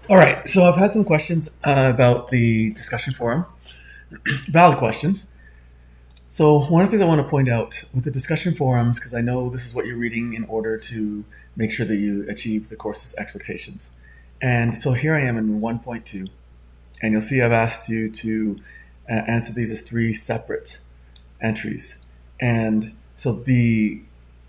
All right, so I've had some questions about the discussion forum, valid questions. So one of the things I want to point out with the discussion forums, because I know this is what you're reading in order to make sure that you achieve the course's expectations. And so here I am in 1.2, and you'll see I've asked you to answer these as three separate entries. And so the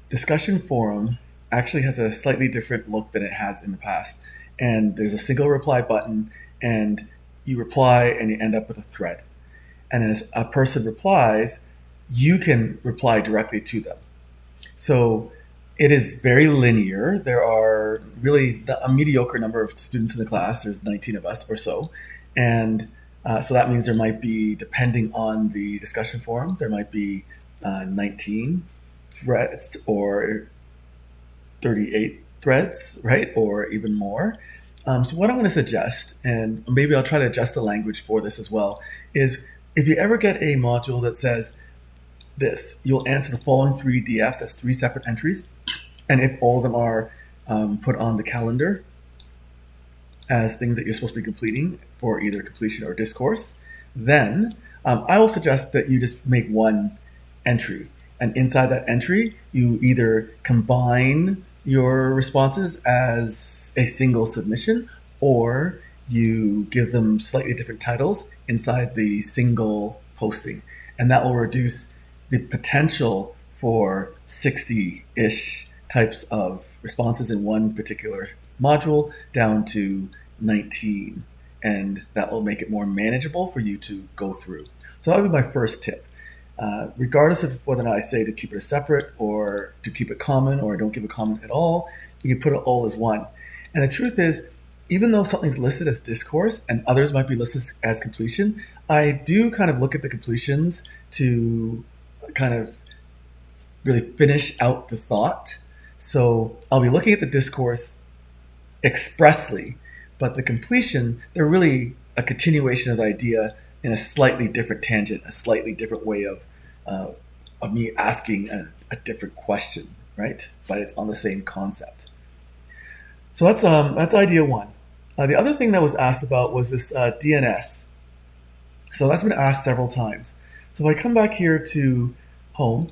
discussion forum actually has a slightly different look than it has in the past. And there's a single reply button, and you reply and you end up with a thread. And as a person replies, you can reply directly to them. So it is very linear. There are really a mediocre number of students in the class. There's 19 of us or so. And so that means there might be, depending on the discussion forum, there might be 19 threads or 38 threads, right? Or even more. So what I'm going to suggest, and maybe I'll try to adjust the language for this as well, is if you ever get a module that says this, you'll answer the following three DFs as three separate entries. And if all of them are put on the calendar as things that you're supposed to be completing for either completion or discourse, then I will suggest that you just make one entry. And inside that entry, you either combine your responses as a single submission, or you give them slightly different titles inside the single posting. And that will reduce the potential for 60-ish types of responses in one particular module down to 19. And that will make it more manageable for you to go through. So that would be my first tip. Regardless of whether or not I say to keep it separate or to keep it common or don't give a comment at all, you can put it all as one. And the truth is, even though something's listed as discourse and others might be listed as completion, I do kind of look at the completions to kind of really finish out the thought. So I'll be looking at the discourse expressly, but the completion, they're really a continuation of the idea in a slightly different tangent, a slightly different way of me asking a different question, right? But it's on the same concept. So that's idea one. The other thing that was asked about was this DNS. So that's been asked several times. So if I come back here to home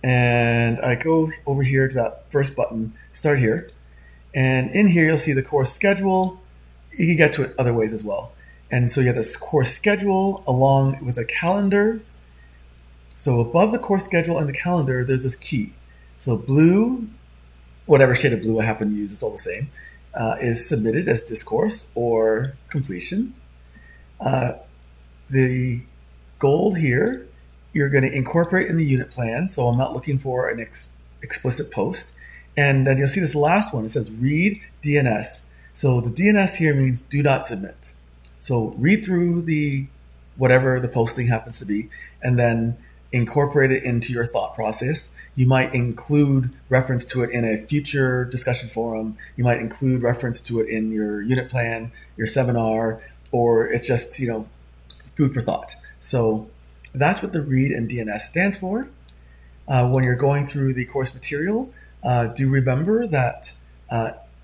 and I go over here to that first button, start here, and in here you'll see the course schedule. You can get to it other ways as well. And so you have this course schedule along with a calendar. So above the course schedule and the calendar, there's this key. So blue, whatever shade of blue I happen to use, it's all the same, is submitted as discourse or completion. The gold here, you're going to incorporate in the unit plan. So I'm not looking for an explicit post. And then you'll see this last one. It says read DNS. So the DNS here means do not submit. So read through the whatever the posting happens to be, and then incorporate it into your thought process. You might include reference to it in a future discussion forum. You might include reference to it in your unit plan, your seminar, or it's just, food for thought. So that's what the read and DNS stands for. When you're going through the course material, do remember that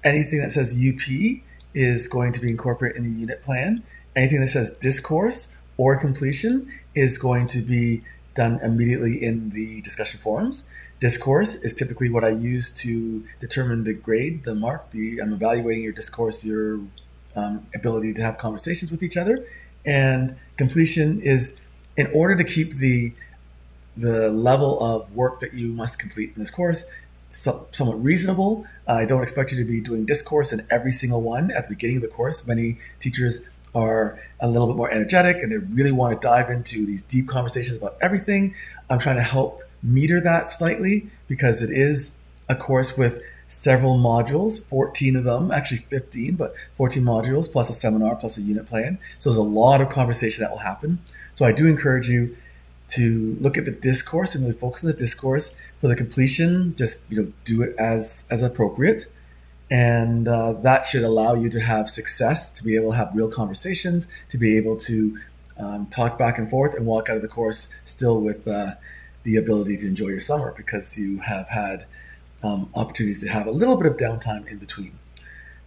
anything that says UP is going to be incorporated in the unit plan. Anything that says discourse or completion is going to be done immediately in the discussion forums. Discourse is typically what I use to determine the grade, the mark. I'm evaluating your discourse, your ability to have conversations with each other. And completion is in order to keep the level of work that you must complete in this course somewhat reasonable. I don't expect you to be doing discourse in every single one at the beginning of the course. Many teachers are a little bit more energetic and they really want to dive into these deep conversations about everything. I'm trying to help meter that slightly because it is a course with several modules, 14 of them, actually 15, but 14 modules plus a seminar plus a unit plan. So there's a lot of conversation that will happen. So I do encourage you to look at the discourse and really focus on the discourse. For the completion, just do it as appropriate, and that should allow you to have success, to be able to have real conversations, to be able to talk back and forth and walk out of the course still with the ability to enjoy your summer because you have had opportunities to have a little bit of downtime in between.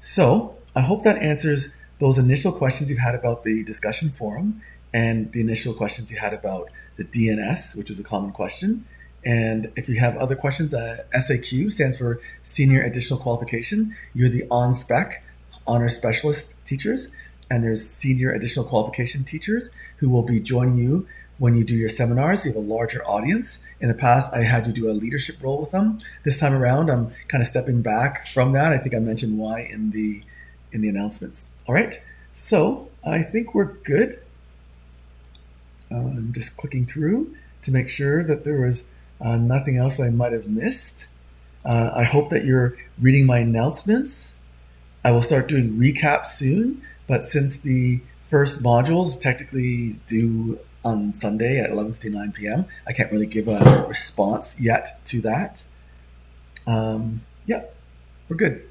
So I hope that answers those initial questions you had about the discussion forum and the initial questions you had about the DNS, which is a common question. And if you have other questions, SAQ stands for Senior Additional Qualification. You're the on-spec, honor specialist teachers, and there's Senior Additional Qualification teachers who will be joining you when you do your seminars. You have a larger audience. In the past, I had you do a leadership role with them. This time around, I'm kind of stepping back from that. I think I mentioned why in the announcements. All right, so I think we're good. I'm just clicking through to make sure that there was nothing else I might have missed. I hope that you're reading my announcements. I will start doing recaps soon, but since the first modules technically due on Sunday at 11:59 p.m., I can't really give a response yet to that. Yeah, we're good.